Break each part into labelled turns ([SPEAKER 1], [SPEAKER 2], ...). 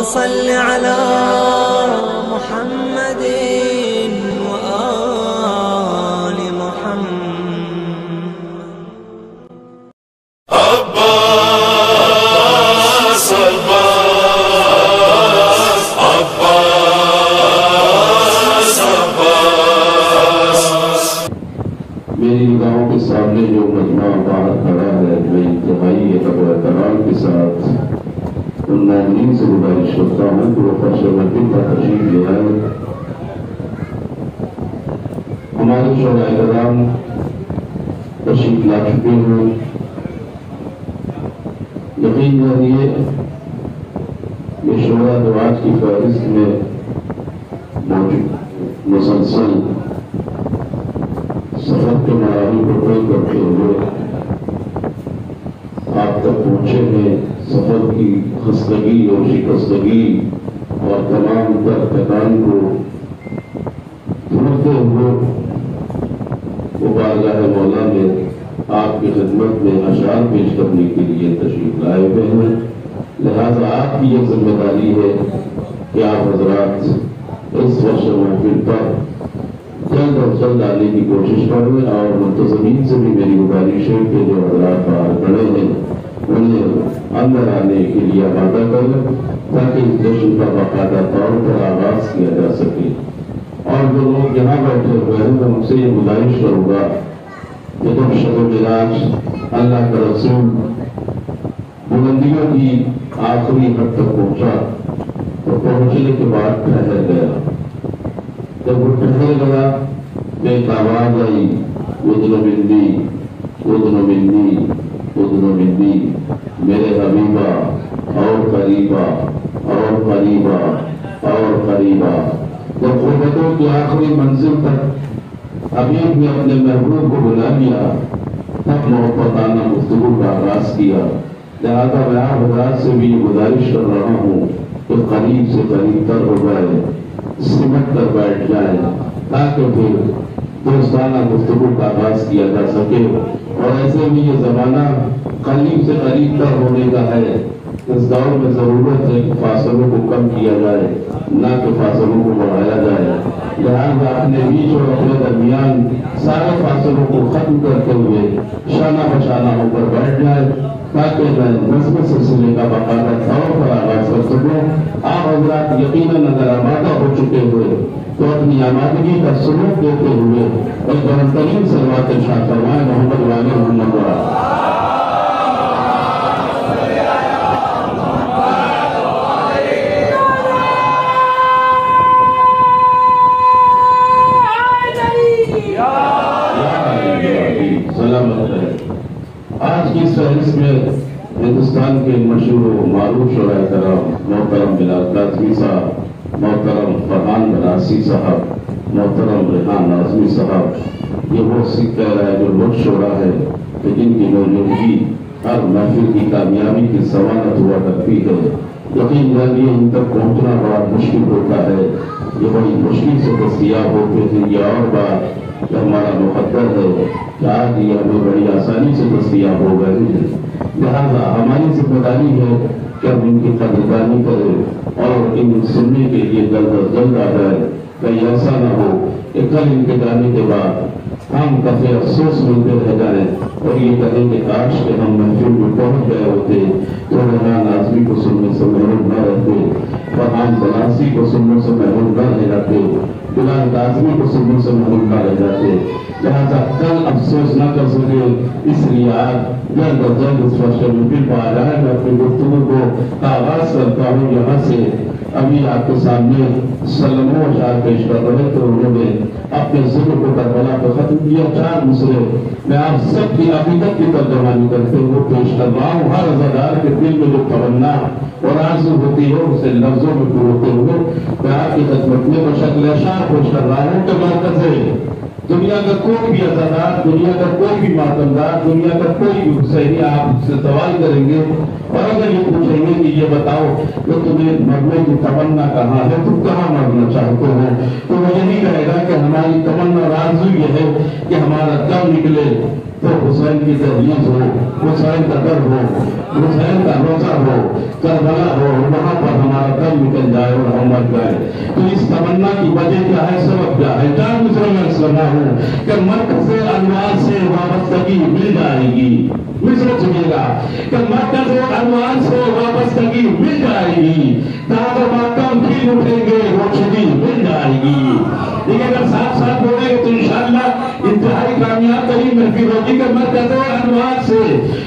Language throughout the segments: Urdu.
[SPEAKER 1] صل على محمد وآل محمد.
[SPEAKER 2] عباس عباس عباس عباس.
[SPEAKER 3] میری نگاہوں کے سامنے جو مجمع باہر کھڑا ہے، میں انتہائی ادب و احترام کے ساتھ ان مومنین سے گزارش کرتا ہوں کہ وہ فرش مسجد پر تشریف لے آئے. ہمارے شہدائے کرام تشریف لا چکے ہیں. یقین جانیے یہ شہداء جو آج کی فہرست میں موجود مسلسل سفر کے مراحل کو طے کرتے ہوئے آپ تک پہنچے ہیں. سفر کی خستگی اور شکستگی اور تمام تر تھکان کو دھوتے ہوئے وہ بارگاہ مولا میں آپ کی خدمت میں اشعار پیش کرنے کے لیے تشریف لائے ہوئے ہیں. لہذا آپ کی یہ ذمہ داری ہے کہ آپ حضرات اس ورش محفل پر جلد از جلد آنے کی کوشش کریں، اور منتظمین سے بھی میری گزارش ہے کہ جو حضرات باہر کھڑے ہیں انہیں اندر آنے کے لیے آمادہ کریں تاکہ اس جشن کا باقاعدہ طور پر آغاز کیا جا سکے. اور جو لوگ یہاں بیٹھے ہوئے ہیں میں ان سے یہ گزارش کروں گا کہ جب شب معراج اللہ کا رسول بلندیوں کی آخری حد تک پہنچا تو پہنچنے کے بعد ٹھہر گیا. جب وہ ٹھہر گیا تو ایک آواز آئی، اذن منی اذن منی اذن منی، میرے حبیبہ اور قریبا اور قریبا اور قریبا. جب غربتوں کی آخری منزل تک حبیب نے اپنے محبوب کو بلا لیا تب محبتانہ گفتگو کا آغاز کیا. لہذا میں آپ حضرات سے بھی یہ گزارش کر رہا ہوں کہ قریب سے قریب تر ہو جائے، سمٹ کر بیٹھ جائے تاکہ پھر دوستانہ گفتگو کا آغاز کیا جا سکے. اور ایسے بھی یہ زمانہ قریب سے قریب تر ہونے کا ہے. اس دور میں ضرورت ہے کہ فاصلوں کو کم کیا جائے نہ کہ فاصلوں کو بڑھایا جائے. لہٰذا اپنے بیچ اور اپنے درمیان سارے فاصلوں کو ختم کرتے ہوئے شانہ بشانہ ہو کر بیٹھ جائے تاکہ میں نظم سلسلے کا باقاعدہ طور پر آغاز کر سکوں. آپ حضرات یقیناً اگر آمادہ ہو چکے ہوئے تو اپنی آمادگی کا سلوک دیتے ہوئے ایک بہترین صلوات ارشاد فرمائیں محمد والے محمد وعلیہ. آج کی اس فہرست میں ہندوستان کے مشہور و معروف شعراء کرام محترم بلال کاظمی صاحب، محترم فرحان بنارسی صاحب، محترم ریحان ناظمی صاحب، یہ وہ سکھ کہہ رہا ہے جو بہت شعراء ہے لیکن کی موجودگی ہر محفل کی کامیابی کی ضمانت ہوا کرتی ہے. یقین جانیے ان تک پہنچنا بڑا مشکل ہوتا ہے. یہ بڑی مشکل سے دستیاب ہوتے تھے. یہ اور بات کہ ہمارا مقدر ہے کہ آج یہ ہمیں بڑی آسانی سے دستیاب ہو گئے ہیں. لہٰذا ہماری ذمہ داری ہے کہ ہم ان کی قدردانی کریں اور ان سننے کے لیے جلد از جلد آ جائے. کہیں ایسا نہ ہو کہ کل ان کے جانے کے بعد ہم کافی افسوس ملتے رہ جائیں اور یہ کہیں کہ کاش کہ ہم محفل میں پہنچ گئے ہوتے تو ریحان ناظمی کو سننے سے محروم نہ رہتے، فرحان بنارسی کو سننے سے محروم نہ رہ جاتے، بلال کاظمی کو سننے سے محروم نہ رہ جاتے. لہٰذا کل افسوس نہ کر سکے اس لیے آج جلد از جلد اس فرش محفل پر آ جائے. میں اپنی گفتگو کو آغاز کرتا ہوں یہاں سے. ابھی آپ کے سامنے سلموں اشعار پیش کر رہے تو انہوں نے اپنے ذکر کو کربلا پہ ختم کیا. 4 مصرے میں آپ سب کی عقیدت کی ترجمانی کرتے ہوئے پیش کر رہا ہوں. ہر عزادار کے دل میں جو تمنا اور آرزو ہوتی ہے اسے لفظوں میں پروتے ہوئے میں آپ کی خدمت میں بشکل اشعار پیش کر رہا ہوں کہ مرکز دنیا کا کوئی بھی عزادار، دنیا کا کوئی بھی ماتمدار، دنیا کا کوئی بھی حسینی آپ سے سوال کریں گے اور اگر یہ پوچھیں گے کہ یہ بتاؤ کہ تمہیں مرنے کی تمنا کہاں ہے، تم کہاں مرنا چاہتے ہو، تو وہ یہی کہے گا کہ ہماری تمنا اور آرزو یہ ہے کہ ہمارا دم نکلے تو حسین کی تجویز ہو، حسین کا در ہو، حسین کا روزہ ہو، کربلا ہو، وہاں پر ہمارا دم نکل جائے اور ہم مر جائے۔ تو اس تمنا کی وجہ کیا ہے، سبب کیا ہے؟ جان بوجھ میں سنا ہوں کہ مرکز انوار سے وابستگی مل جائے گی۔ مصر سنیے گا کہ مرکز انوار سے وابستگی مل جائے گی، داغ و ماتم کھل اٹھیں گے، روشنی مل جائے گی۔ لیکن اگر ساتھ ساتھ بولیں گے تو انشاءاللہ انتہائی کامیاب ترین محفل ہوگی کہ مرکز انوار سے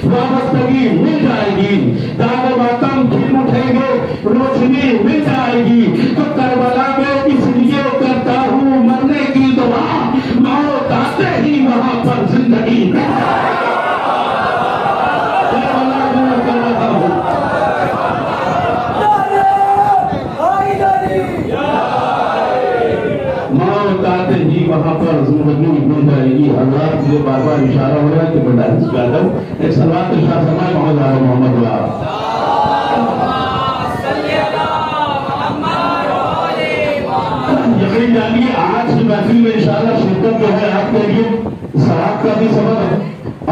[SPEAKER 3] وابستگی مل جائے گی، داغ و ماتم کھل اٹھیں گے، روشنی مل جائے گی۔ تو کربلا میں اس لیے کرتا ہوں مرنے کی دعا، موت آتے ہی وہاں پر زندگی مل جائے گی۔ وہاں پر زندگی مل جائے گی۔ حضرات مجھے بار بار اشارہ ہو رہا ہے کہ میں ڈائریکٹ کر دوں ایک صلوات ارشاد فرمائے محمد یقین جانیے آج کی محفل میں انشاءاللہ شرکت جو ہے آپ کے لیے ثواب کا بھی سبب ہے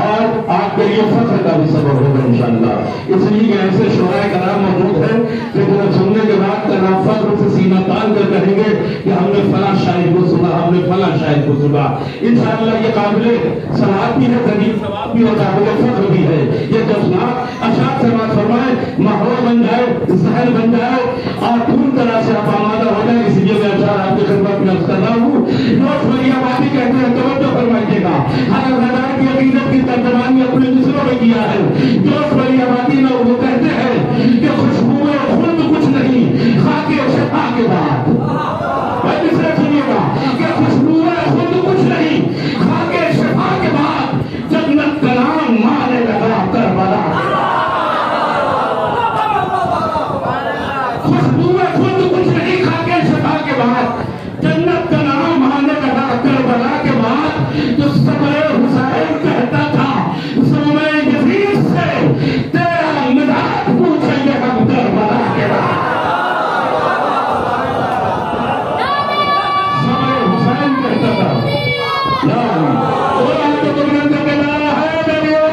[SPEAKER 3] اور آپ کے لیے فخر کا بھی سبب ہوگا انشاءاللہ۔ اس لیے کہ ایسے شعراء کرام موجود ہیں کہ جنہیں سننے کے بعد کرام فخر سے سینہ تان کر کہیں گے کہ ہم نے فلاں شاعر کو سنا، ہم نے فلاں شاعر کو سنا۔ انشاءاللہ یہ قابل ثواب بھی ہے، قریب ثواب بھی اور قابل فخر بھی ہے۔ یہ جذبات اشعار سے بات فرمائے، ماحول بن جائے، ذہن بن جائے اور پوری طرح سے آپ آمادہ ہو جائے۔ اس لیے میں اشعار آپ کی خدمت میں عرض کر رہا ہوں۔ دوست ولی آبادی کہتے ہیں، توجہ فرمائیے گا، ہر غدار کی عقیدت کی ترجمانی اپنے مصروں میں کیا ہے۔ دوست ولی آبادی میں وہ کہتے ہیں کہ خوشبو خود کچھ نہیں، خاک شفا کے بعد۔ مصرے سنیے گا کہ خوشبو خود کچھ نہیں، خاک شفا کے بعد جنت کا نام مانے لگا کربلا۔ خوشبو خود کچھ نہیں، خاک شفا کے بعد جنت کا نام آنے لگا کربلا کے بعد۔ تو صبر حسین کہتا تھا سومے یزید سے تیرا مداد پوچھیں گے ہم کربلا کے بعد۔ صبر حسین کہتا تھا قرآن تو بلند کے نعرہ ہے دریا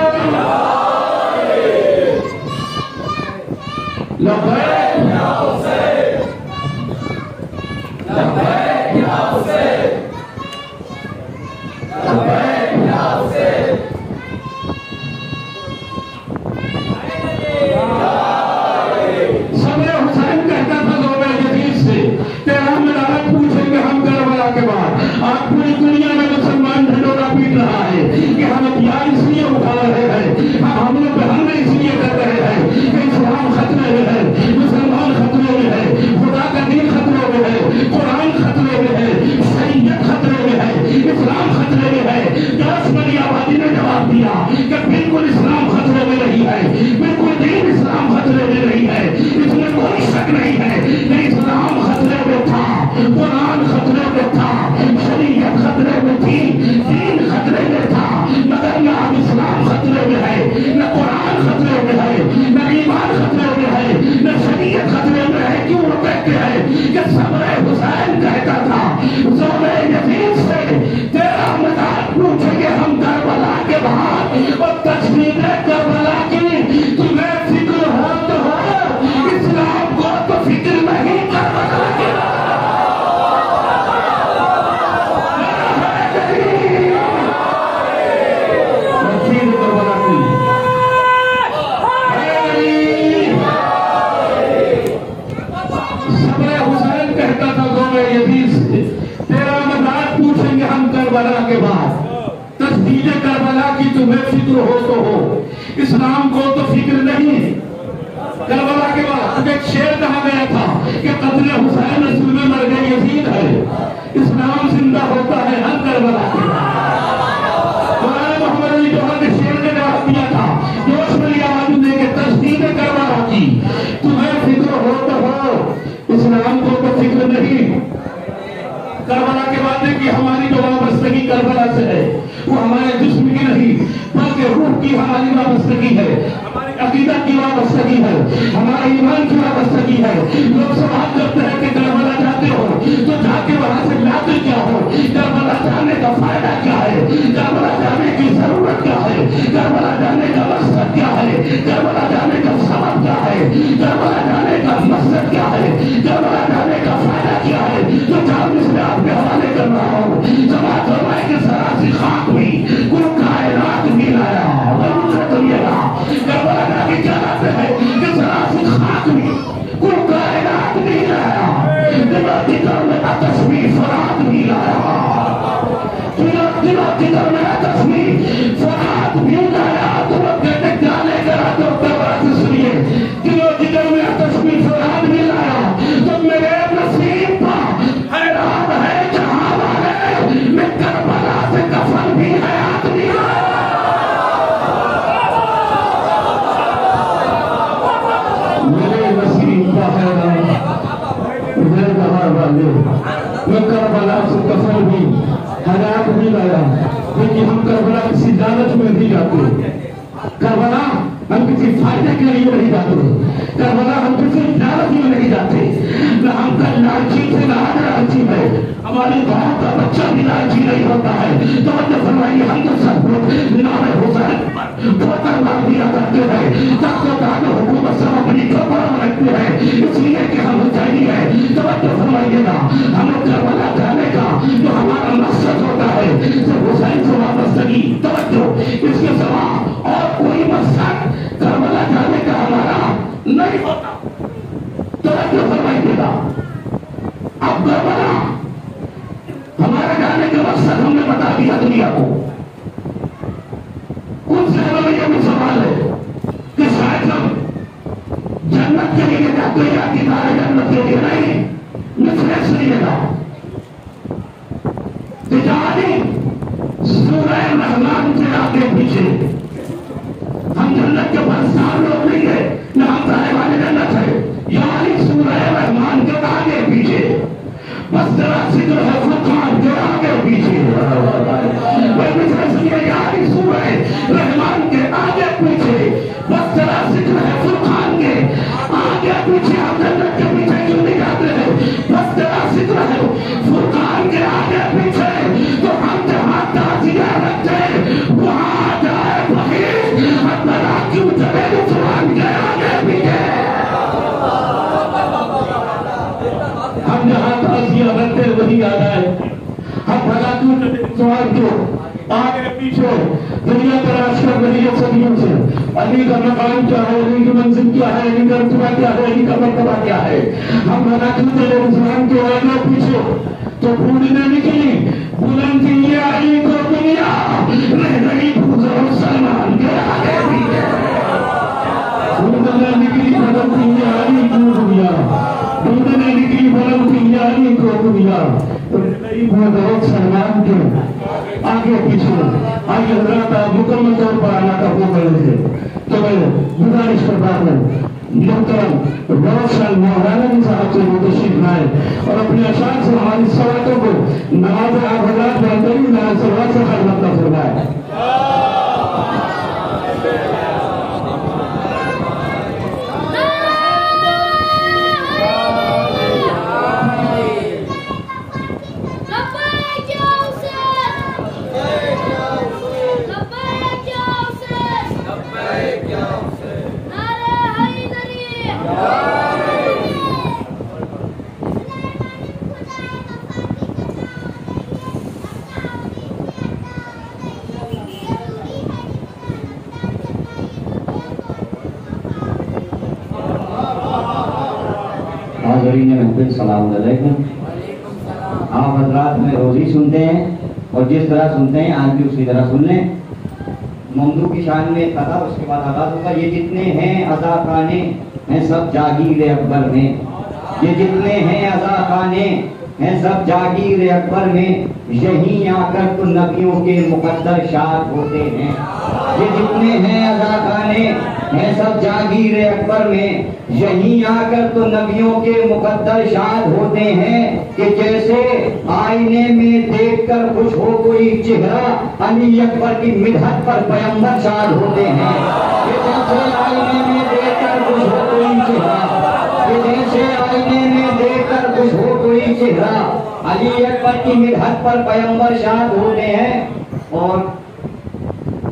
[SPEAKER 3] لبیک یا حسین، لبیک یا حسین، لبیک یا حسین۔ صبر حسین کہتا تھا زوبہ یزید سے تیرا مداد پوچھیں گے ہم کربلا کے بعد۔ آج پوری دنیا میں مسلمان ڈھنڈورا پیٹ رہا ہے کہ ہم ہتھیار اس لیے اٹھا رہے ہیں، ہم حملے پہ حملے اس لیے کر رہے ہیں کہ اسلام خطرے میں ہے، مسلمان خطرے میں ہے، خدا کا دین خطرے میں ہے، قرآن خطرے میں ہے، شریعت خطرے میں ہے، اسلام خطرے میں ہے۔ دوست ولی آبادی نے جواب دیا کہ بالکل اسلام خطرے میں نہیں ہے، بالکل دین اسلام خطرے میں نہیں ہے، اس میں کوئی شک نہیں ہے کہ اسلام خطرے میں تھا، قرآن خطرے میں تھا، شریعت خطرے میں تھی، دین خطرے میں تھا، مگر نہ اب اسلام خطرے میں ہے، نہ قرآن خطرے میں ہے، نہ ایمان خطرے میں ہے، نہ شریعت خطرے میں ہے۔ کیوں وہ کہتے ہیں کہ صبر حسین کہتا تھا زوبہ یزید سے تیرا مداد پوچھیں گے ہم کربلا کے بعد، اور تجدید کربلا کی تمہیں فکر ہو تو ہو، اسلام کو تو فکر نہیں کربلا کے بعد۔ کربلا کے بعد تجدید کربلا کی تمہیں فکر ہو تو ہو، اسلام کو تو فکر نہیں۔ کربلا کے بعد ایک شعر کہا گیا تھا کہ قتل حسین اصل میں مرگ یزید ہے، اسلام زندہ ہوتا ہے ہر کربلا کے بعد۔ قرآن محمد علی جوہر نے شعر نے جواب دیا تھا دوست ولی آبادی نے کہ تجدید کربلا کی تمہیں فکر ہو تو ہو، اسلام کو تو فکر نہیں۔ کربلا کے بعد کہ ہماری جو وابستگی کربلا سے ہے وہ ہمارے جسم کی نہیں بلکہ روح کی ہماری وابستگی ہے، ہماری عقیدت کی وابستگی ہے، ہمارے ایمان کی وابستگی ہے۔ لوگ سوال کرتے ہیں کہ کربلا جاتے ہو تو جا کے وہاں سے لاتے کیا ہو، کربلا جانے کا فائدہ کیا ہے، کربلا جانے کی ضرورت کیا ہے؟
[SPEAKER 4] کربلا جانے کا سبب کیا ہے، کربلا جانے کا مقصد کیا ہے، کربلا جانے کا فائدہ کیا ہے، تو جب اس میں آپ کے حوالے کر رہا ہوں. سماعت فرمائے کہ ذرا سی خاک بھی کوئی کائنات بھی لایا. کربلا جا کے کیا لاتے ہیں کہ ذرا سی خاک بھی کوئی کائنات نہیں لایا. دلوں کی در میں تصویر فرات بھی لایا. دلوں کی در میں تصویر فرات بھی لایا. تو وہ کہتے جانے کرا تو کربلا سے سنیے، دلوں کی در میں تصویر فرات بھی لایا. تو میرے نصیب کا حیران ہے جہاں والے میں کربلا سے کفن بھی حیات نہیں لایا. میرے نصیب کا حیران میں جہاں والے میں کربلا سے کفن بھی حیات نہیں لایا. لیکن ہم کربلا کسی لالچ میں نہیں جاتے. کربلا ہم کسی فائدے کے لیے نہیں جاتے. کربلا ہم کسی لالچ میں نہیں جاتے. نہ ہم کا لالچی سے نہ لالچی ہے. ہماری بہن کا بچہ بھی لالچی نہیں ہوتا ہے. توجہ فرمائیے، ہم تو سب لوگ نام حسین پر بہتر نام دیا کرتے ہیں. تخت و تاج و حکومت سب اپنی کمر میں رکھتے ہیں اس لیے کہ ہم حسینی ہیں. توجہ فرمائیے گا، ہم کربلا جانے کا جو ہمارا مقصد ہوتا ہے صرف حسین سے وابستگی. توجہ، اس کے سوا اور کوئی مقصد کربلا جانے کا ہمارا نہیں ہوتا. توجہ فرمائیے گا، اب کربلا ہمارے جانے کا مقصد ہم نے بتا دیا دنیا کو. کچھ ذہنوں میں یہ بھی سوال ہے کہ شاید ہم جنت کے لیے جاتے ہیں یا کتاب جنت کے لیے نہیں. مثل سنیے گا، تجاری سورہ رحمان کے آگے پیچھے ہم جنت کے پرستار لوگ نہیں ہیں، نہ ہم صاحبان جنت ہے. یعنی سورہ رحمان کے آگے پیچھے بس ذرا ذکر ہے فرقان کے آگے پیچھے. یعنی سورہ رحمان کے آگے پیچھے بس ذرا ذکر ہے فرقان کے آگے پیچھے. ہم جنت کے پیچھے کیوں نہیں جاتے ہیں؟ بس ذرا ذکر ہے فرقان کے آگے پیچھے. تو ہم جہاں تعزیہ رکھتے وہاں جائے بخیر اللہ کیوں چلے فرقان کے آگے پیچھے. ہم جہاں تعزیہ رکھتے وہی آ جائے. ہم بھلا کیوں چلے سوال کیوں آگے پیچھے دنیا تلاش کر رہی ہے صدیوں سے. علی کا مقام کیا ہے، علی کی منزل کیا ہے، علی کا رتبہ کیا ہے، علی کا مرتبہ کیا ہے. ہم بھلا کیوں چلے مسلمان کے آگے پیچھے. تو ڈھونڈنے نکلی بلندی علی کو دنیا رہ گئی بزرگ سلمان کے آگے پیچھے. ڈھونڈنے نکلی بلندی علی کو دنیا، ڈھونڈنے نکلی بلندی علی کو دنیا بزرگ سلمان کے آگے پیچھے. آئیے حضرات آپ مکمل طور پر آنا کا حکم کریں گے. تو میں گزارش کرتا ہوں محترم روشن مولانا جی صاحب سے وہ تشریف لائے اور اپنے اشعار سے ہماری صلاتوں کو نماز آپ حضرات بہترین صلوات سے خدمت کا فرمائے.
[SPEAKER 5] السلام علیکم. آپ حضرات میں روزی سنتے ہیں اور جس طرح سنتے ہیں آج بھی اسی طرح سن لیں. موضوع کی شان میں قطع اس کے بعد آغاز ہوگا. یہ جتنے ہیں عزا خانے ہیں سب جاگیر اکبر میں، یہ جتنے ہیں عزا خانے ہیں سب جاگیر اکبر میں، یہیں آ کر تو نبیوں کے مقدر شاد ہوتے ہیں. یہ جتنے ہیں عزا خانے ہیں سب جاگیر اکبر میں، یہیں آ کر تو نبیوں کے مقدر شاد ہوتے ہیں. کہ جیسے آئینے میں دیکھ کر خوش ہو کوئی چہرہ، علی اکبر کی مدحت پر پیغمبر شاد ہوتے ہیں. کہ جیسے آئینے میں دیکھ کر خوش ہو کوئی چہرہ، کہ جیسے آئینے میں دیکھ کر خوش ہو کوئی چہرہ، علی اکبر کی مدحت پر پیغمبر شاد ہوتے ہیں. اور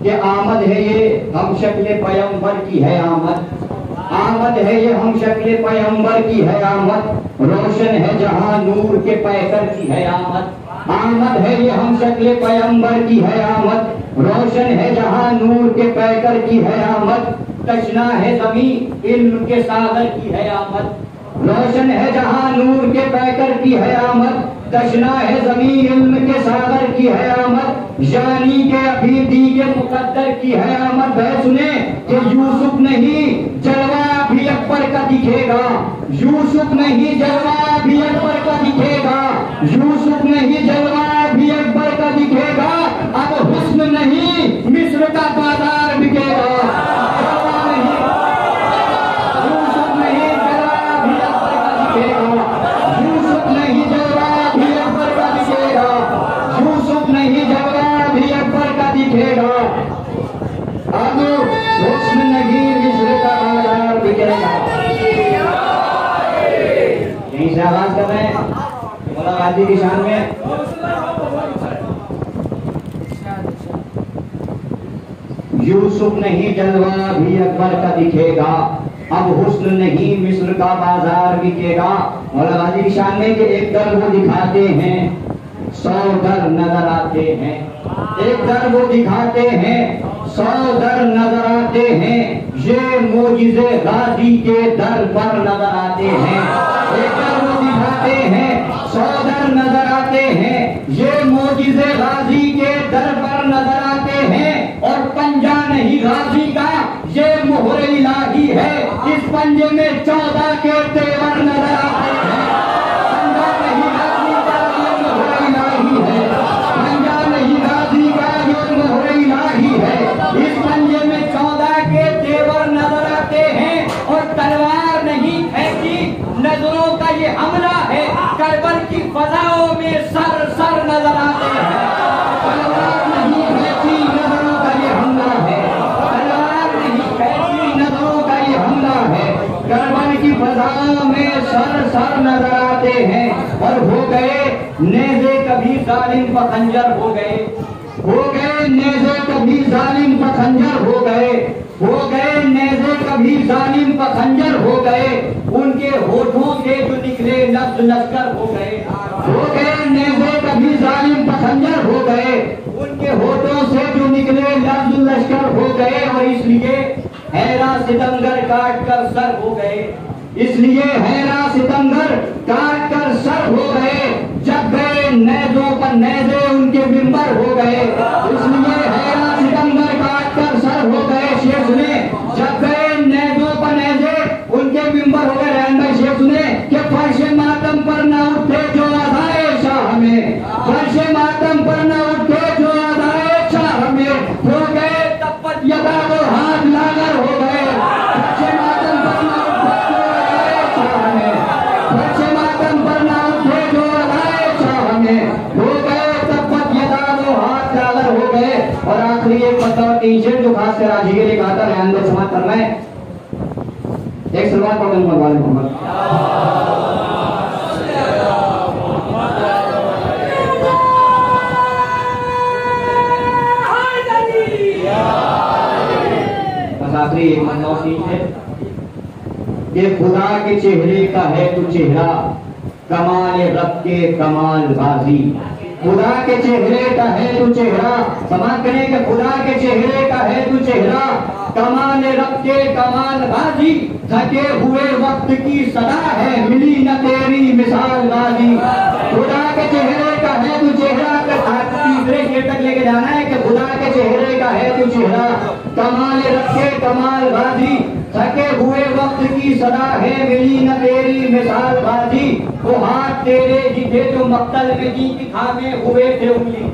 [SPEAKER 5] کہ آمد ہے یہ ہم شکل پیغمبر کی ہے آمد، آمد ہے یہ ہم شکل پیغمبر کی ہے آمد، روشن ہے جہاں نور کے پیکر کی ہے آمد، آمد ہے یہ ہم شکل پیغمبر کی ہے آمد، روشن ہے جہاں نور کے پیکر کی ہے آمد، تشنا ہے زمین علم کے ساغر کی ہے آمد، روشن ہے جہاں نور کے پیکر کی ہے آمد، تشنا ہے زمین علم کے ساغر کی ہے آمد، یعنی کہ ابھی دیگ مقدر کی ہے آمد۔ ہے سنے کہ یوسف نہیں جلوہ بھی اکبر کا دکھے گا، یوسف نہیں جلوہ بھی اکبر کا دکھے گا، یوسف نہیں جلوہ بھی اکبر کا دکھے گا، اب حسن نہیں مصر کا بازار بکے گا۔ اب حسن نہیں مصر کا بازار بکے گا۔ یہیں سے آغاز کر رہے ہیں مولا غازی کی شان میں۔ یوسف نہیں جلوہ بھی اکبر کا دکھے گا، اب حسن نہیں مصر کا بازار بکے گا۔ مولا غازی کی شان میں کہ ایک در وہ دکھاتے ہیں 100 در نظر آتے ہیں، ایک در وہ دکھاتے ہیں 100 در نظر آتے ہیں، یہ معجزے غازی کے در پر نظر آتے ہیں۔ ایک در وہ دکھاتے ہیں 100 در نظر آتے ہیں، یہ معجزے غازی کے در پر نظر آتے ہیں، اور پنجہ نہیں غازی کا یہ مہر الہی ہے، اس پنجے میں 14 کے تیور نظر آتے ہیں۔ پنجہ نہیں غازی کا یہ مہر الہی ہے، پنجہ نہیں غازی کا یہ مہر الہی ہے، اس پنجے میں 14 کے تیور نظر آتے ہیں، اور تلوار نہیں پھینکی نظروں کا یہ حملہ ہے، کربل کی فضاؤں میں سر سر نظر آتے ہیں۔ تلوار نہیں پھینکی نظروں کا یہ حملہ ہے، تلوار نہیں پھینکی نظروں کا یہ حملہ ہے، کربل کی فضاؤں میں سر سر نظر آتے ہیں، اور ہو گئے نیزے کبھی ظالم پر خنجر ہو گئے، ہو گئے نیزے کبھی ظالم پر خنجر ہو گئے، ہو گئے نیزے کبھی ظالم پر خنجر ہو گئے، ان کے ہونٹوں سے جو نکلے لفظ لشکر ہو گئے، ہو گئے نیزے کبھی ظالم پر خنجر ہو گئے، ان کے ہونٹوں سے جو نکلے لفظ لشکر ہو گئے، اور اس لیے حیرا ستمگر کاٹ کر سر ہو گئے، اس لیے حیرا ستمگر کاٹ کر سر ہو گئے، جب گئے نیزوں پر نیزے ان کے ممبر ہو گئے، اس لیے حیرا ستمگر کاٹ کر سر ہو گئے۔ شیخ سنے جب گئے نیزوں پر نیزے ان کے ممبر ہو گئے، رحم بھائی شیخ سنے کہ فرش ماتم پر نہ اٹھے جو ادائے شاہ میں، فرش ماتم پر نہ اٹھے جو ادائے شاہ میں، ہو گئے تپت یدا وہ ہاتھ لاغر ہو گئے، فرش ماتم پر نہ اٹھے جو ادائے شاہ میں، فرش ماتم پر نہ اٹھے جو ادائے شاہ میں، ہو گئے تپت یدا وہ ہاتھ لاغر ہو گئے۔ اور آخری ایک مطلب تیجر جو خاص سے راجی کے لیے کہا تھا ریان میں سماعت کرنا ہے، ایک سلوات پڑھیں محمد۔ بس آخری ایک مطلب تیجر کہ خدا کے چہرے کا ہے تو چہرہ کمال رب کے کمال غازی، خدا کے چہرے کا ہے تو چہرہ، سماعت کریں کہ خدا کے چہرے کا ہے تو چہرہ کمال رب کے کمال غازی، تھکے ہوئے وقت کی صدا ہے ملی نہ تیری مثال غازی، خدا کے چہرے کا ہے تو چہرہ، تیسرے شعر تک لے کے جانا ہے کہ خدا کے چہرے کا ہے تو چہرہ کمال رب کے کمال غازی، تھکے ہوئے وقت کی صدا ہے ملی نہ تیری مثال غازی، وہ ہاتھ تیرے ہی تھے جو مقتل میں دی کی تھامے ہوئے تھے انگلی،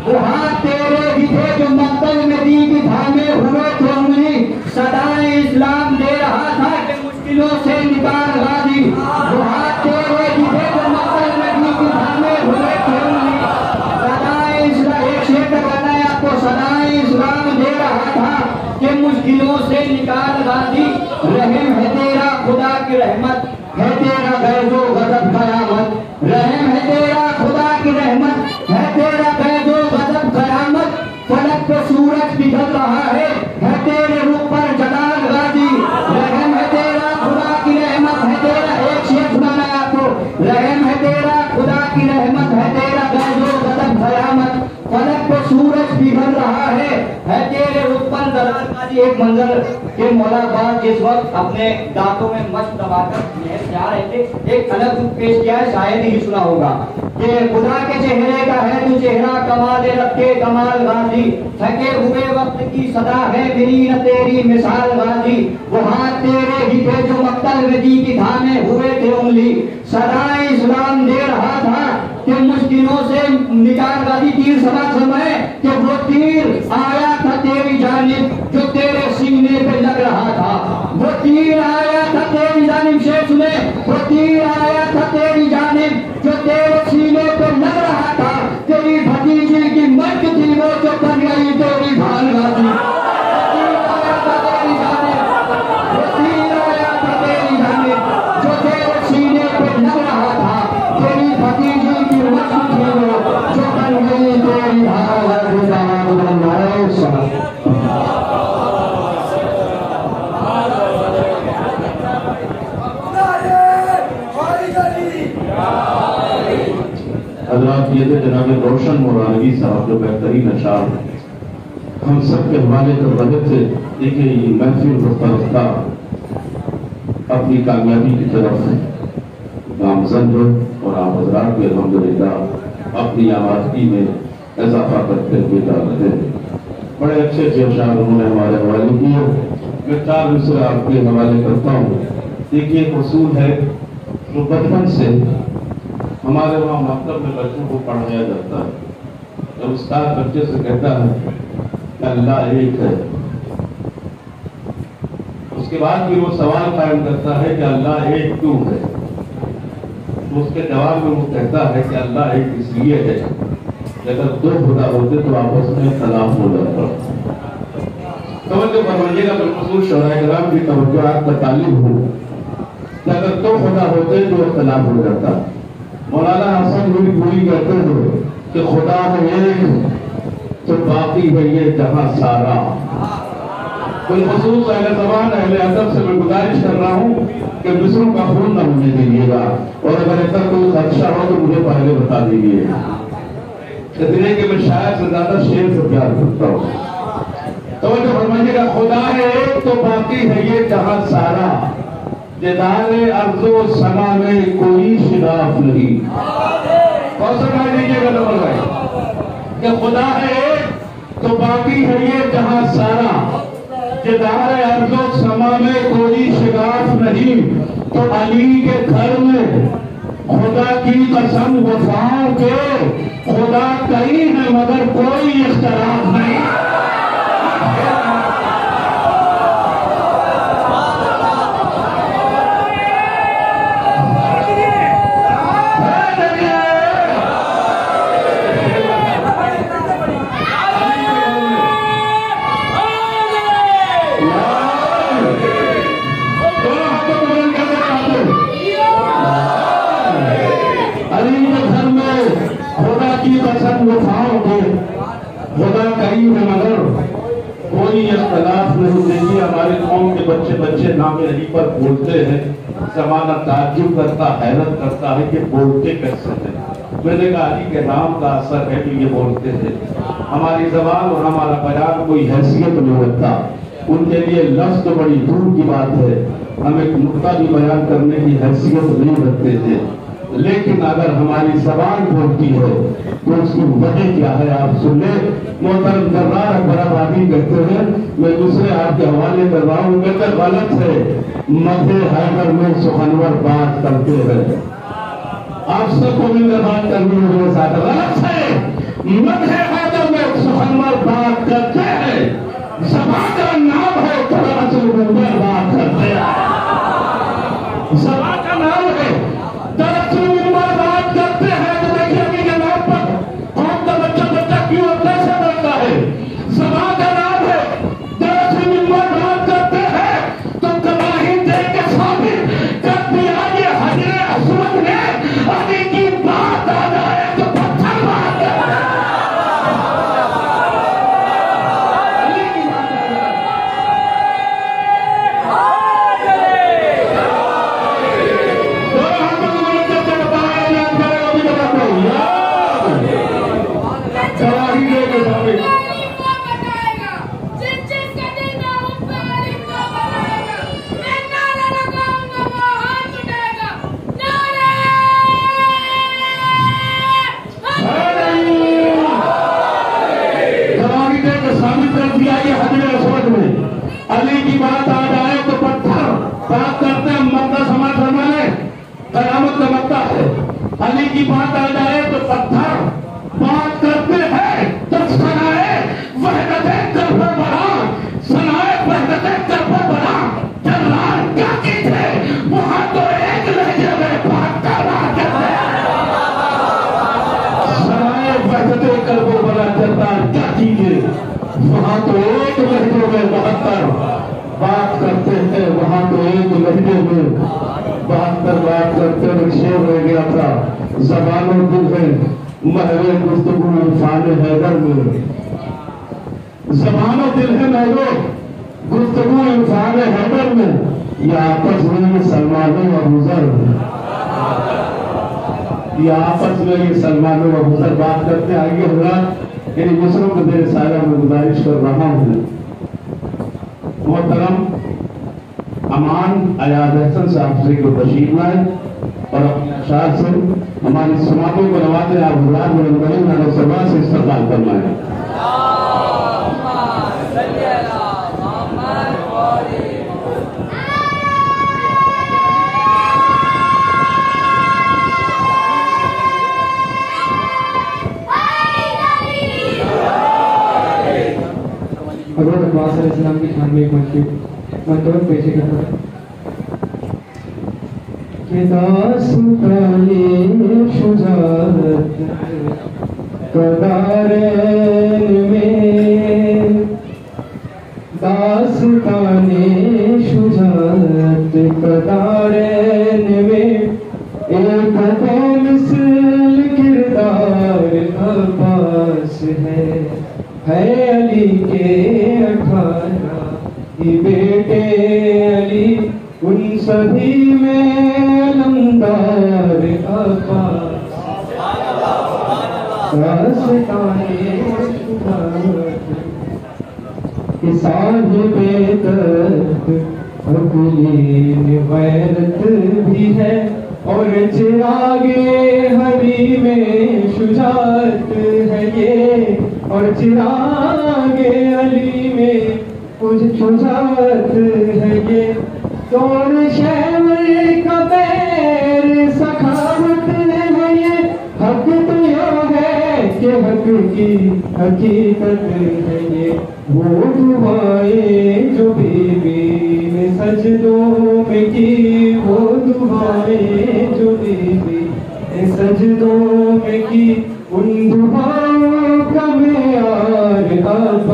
[SPEAKER 5] وہ ہاتھ تیرے ہی تھے جو مقتل میں دی کی تھامے ہوئے تھے انگلی، صدائے اسلام دے رہا تھا کہ مشکلوں سے نکال غازی، وہ ہاتھ تیرے ہی تھے جو مقتل میں دی کی تھامے ہوئے تھے انگلی، صدائے اسلام، ایک شعر تک آنا ہے آپ کو، صدائے اسلام دے رہا تھا کہ مشکلوں سے نکال غازی، رحم ہے تیرا خدا کی رحمت ہے تیرا غیظ و غضب قیامت، رحم ہے تیرا خدا کی رحمت ہے تیرا غیظ و غضب قیامت، فلک پہ سورج پگھل رہا منظر کہ مولا عباس جس وقت اپنے دانتوں میں مشق دبا کر جا رہے تھے، ایک الگ پیش کیا ہے، شاید ہی سنا ہوگا کہ خدا کے چہرے کا ہے تو چہرہ کمال رب کے کمال غازی، تھکے ہوئے وقت کی صدا ہے میری نہ تیری مثال غازی، وہ ہاتھ تیرے ہی تھے جو مقتل ودی کی تھامے ہوئے تھے انگلی، صدائے اسلام دے رہا تھا کہ مشکلوں سے نکال غازی تیر سما سمائے کہ وہ تیر آیا تھا تیری جانب جو تیرے سینے پہ لگ رہا تھا، وہ تیر آیا تھا تیری جانب، شیخ سنے، وہ تیر آیا تھا تیری جانب جو تیرے سینے پہ لگ رہا تھا، تیری بھتیجی کی مرد تھی وہ جو بن گئی تیری بھال غازی، تیر آیا تھا تیری جانب، وہ تیر آیا تھا تیری جانب جو تیرے سینے پہ لگ رہا تھا، تیری بھتیجی کی مرد تھی وہ جو بن گئی تیری بھال غازی، جواب اللہ صلی
[SPEAKER 3] حضرات یہ تھے جناب روشن مورانگی صاحب جو بہترین اشعار ہم سب کے حوالے کر رہے تھے۔ دیکھیں یہ محفل رفتہ رفتہ اپنی کامیابی کی طرف گامزن ہے اور آپ حضرات بھی الحمدللہ اپنی آمادگی میں اضافہ کرتے ہوئے جا رہے ہیں۔ بڑے اچھے اچھے اشعار انہوں نے ہمارے حوالے کیے، میں 4 مصرے آپ کے حوالے کرتا ہوں۔ دیکھیے ایک اصول ہے جو بچپن سے ہمارے وہاں مکتب میں بچوں کو پڑھایا جاتا ہے، جب استاد بچے سے کہتا ہے کہ اللہ ایک ہے، اس کے بعد پھر وہ سوال قائم کرتا ہے کہ اللہ ایک کیوں ہے، تو اس کے جواب میں وہ کہتا ہے کہ اللہ ایک اس لیے ہے کہ اگر 2 خدا ہوتے تو آپس میں اختلاف ہو جاتا۔ توجہ فرمائیے گا، بالخصوص شعراء کرام کی توجہات کا طالب ہوں کہ اگر 2 خدا ہوتے تو اختلاف ہو جاتا۔ مولانا حسن بھی پوری کہتے ہیں کہ خدا ہے ایک تو باقی ہے یہ جہاں سارا۔ بالخصوص اہل زبان اہل ادب سے میں گزارش کر رہا ہوں کہ مصروں کا خون نہ ہونے دیجیے گا، اور اگر اس طرح کوئی خدشہ ہو تو مجھے پہلے بتا دیجیے، اتنے کہ میں شاید سے زیادہ شعر سے پیار کرتا ہوں۔ توجہ فرمائیے گا، خدا ہے ایک تو باقی ہے یہ جہاں سارا، جدال ارض و سما میں کوئی خلاف نہیں۔ اور سمجھ لیجیے گا نمبر بھائی کہ خدا ہے ایک تو باقی ہے یہ جہاں سارا، جدال ارض و سما میں کوئی خلاف نہیں۔ تو علی کے گھر میں خدا کی قسم وفاؤں کے خدا کئی ہے مگر کوئی اختلاف نہیں۔ خدا کریم ہے مگر کوئی اختلاف نہیں۔ دیکھیے ہمارے قوم کے بچے نام علی پر بولتے ہیں، زمانہ تعجب کرتا، حیرت کرتا ہے کہ بولتے کیسے ہیں۔ میں نے کہا علی کے نام کا اثر ہے کہ یہ بولتے ہیں۔ ہماری زبان اور ہمارا بیان کوئی حیثیت نہیں رکھتا، ان کے لیے لفظ تو بڑی دور کی بات ہے، ہم ایک نقطہ بھی بیان کرنے کی حیثیت نہیں رکھتے تھے، لیکن اگر ہماری زبان بولتی ہے تو اس کی وجہ کیا ہے آپ سن لیں۔ محترم جرار اکبر آبادی کہتے ہیں، میں دوسرے آپ کے حوالے کر رہا ہوں، کہتے غلط ہے مدح حیدر میں سخنور بات کرتے ہیں۔ آپ سب کو مل کر بات کرنی ہے میرے ساتھ، غلط ہے مدح حیدر میں سخنور بات کرتے ہیں، زبان کا نام ہے دراصل منبر بات کرتے ہیں، زبان کا نام ہے دراصل منبر بات کرتے ہیں۔ تو دیکھیے ابھی کے نام پر قوم کا بچہ کیوں اور کیسے بنتا ہے، زبان کا نام ہے دراصل منبر بات کرتے ہیں۔ تو گواہی دے کے ثابت کر دیا یہ حجر اسود نے علی کی بات آ جائے تو پتھر مار دے۔
[SPEAKER 4] محبت دمکتا ہے. علی کی بات آ جائے تو پتھر بات کرتے ہیں تو سنائے وحدت کربلا، سنائے وحدت کربلا. جلال کیا کی تھے وہاں تو ایک لہجے میں بات کر رہا ہے. سنائے وحدت کربلا، جلال کیا کیجیے وہاں تو ایک لہجے میں 72 بات کرتے ہیں. وہاں تو ایک لہجے میں 72 بات کرتے ہیں. شعر رہ گیا تھا زبان و دل ہے محو گفتگو عرفان حیدر میں. زبان و دل ہے محو گفتگو عرفان حیدر میں. یہ آپس میں یہ سلمان و ابوذر، یہ آپس میں یہ سلمان و ابوذر بات کرتے ہیں. آئیے حضرات یعنی دوسروں کو دیر سایہ میں گزارش کر رہا ہوں. محترم امان ایاز احسن صاحب سے کو تشریف لائے اور اپنے اشعار سے ہماری سماعتوں کو نوازے. آپ حضرات بلندرین علیہ السلام سے استقبال فرمائیں.
[SPEAKER 6] حضرت عباس علیہ السلام کی شان میں ایک منتوب پیشے کرتا ہے کہ داستان شجاعت قدارین میں، داستان شجاعت قدارین میں ایک مثل کردار عباس ہے. علی کے 18 بیٹے علی ان سبھی میں علمدار عباس. داستان کہ صاحب درد عقلی غیرت بھی ہے اور چراغ ہری میں شجاعت ہے یہ، اور چراغ علی میں کچھ شجاعت ہے یہ. دور شیور کا پیر سخاوت ہے یہ، حق تو یہ ہے کہ حق کی حقیقت ہے یہ. وہ دعائیں جو بی بی نے سجدوں میں کی، وہ دعائیں جو بی بی نے سجدوں میں کی، ان دعاؤں کا معیار عباس.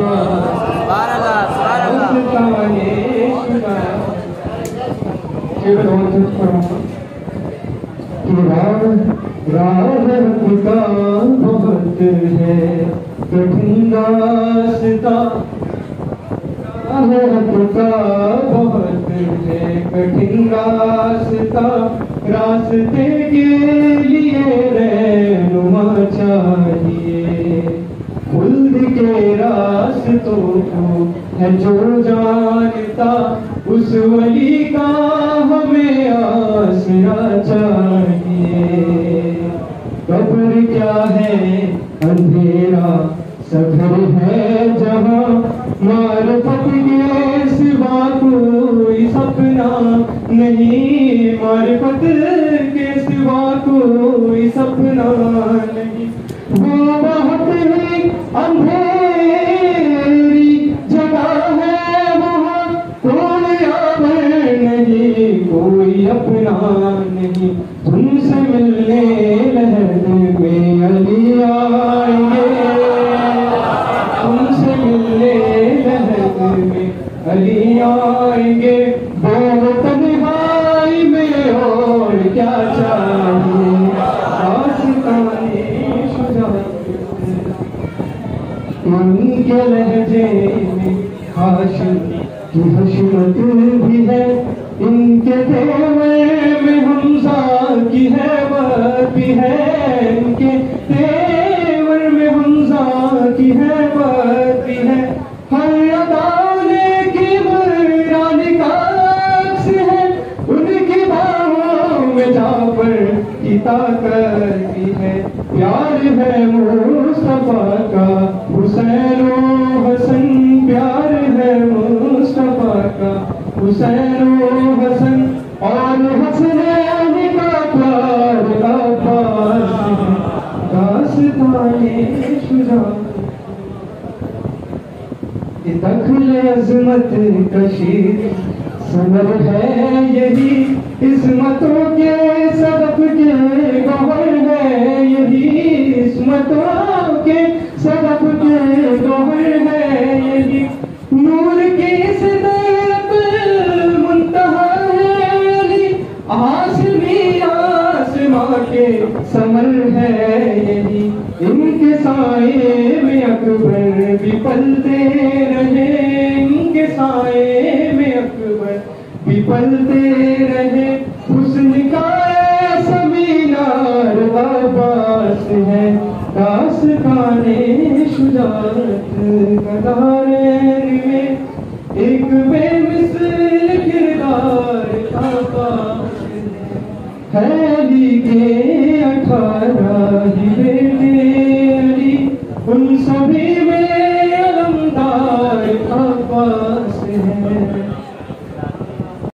[SPEAKER 6] راہ کا بہت ہے کٹھن راستہ، راہ کا بہت ہے کٹھن راستہ، راستے کے لیے رہنما چاہیے. خلد کے راستوں کو ہے جو جانتا، اس ولی کا ہمیں آسرا چاہیے. قبر کیا ہے اندھیرا سفر ہے جہاں، معرفت کے سوا کوئی سپنا نہیں، معرفت کے سوا کوئی سپنا نہیں. وہ بہت ہی اندھیری جگہ ہے وہاں، کوئی آبر نہیں کوئی اپنا نہیں. تم سے ملنے لہد میں علی آئیں گے، تم سے ملنے لہد میں علی آئیں گے. وہ تنہائی میں اور کیا چاہیے، داستان شجاعت ان کے لہجے میں حاشم کی حشمت بھی ہے، ان کے تیور میں حمزہ کی حیبت بھی ہے، ان کے تیور میں حمزہ کی حیبت بھی ہے. ہر ادانے کی مران کا عکس ہے، ان کی باہوں میں جعفر کی طاقت بھی ہے. پیار ہے مصطفیٰ کا حسین و حسن، پیار ہے مصطفیٰ کا حسین و حسن، اور حسنین کا پیار عظمت کشی سمر ہے یہی عصمتوں کے صدف کے گوہر ہے یہی عصمتوں کے صدف کے گوہر ہے یہی نور کی صدق منتہا ہے علی آسمی آسماں کے ثمر ہے یہی ان کے سائے میں اکبر بھی پلتے رہے ان کے سائے میں اکبر بھی پلتے رہے حسن کا ایسا مینار عباس ہے داستان شجاعت گدارین میں ایک بے مثل کردار کا علی کے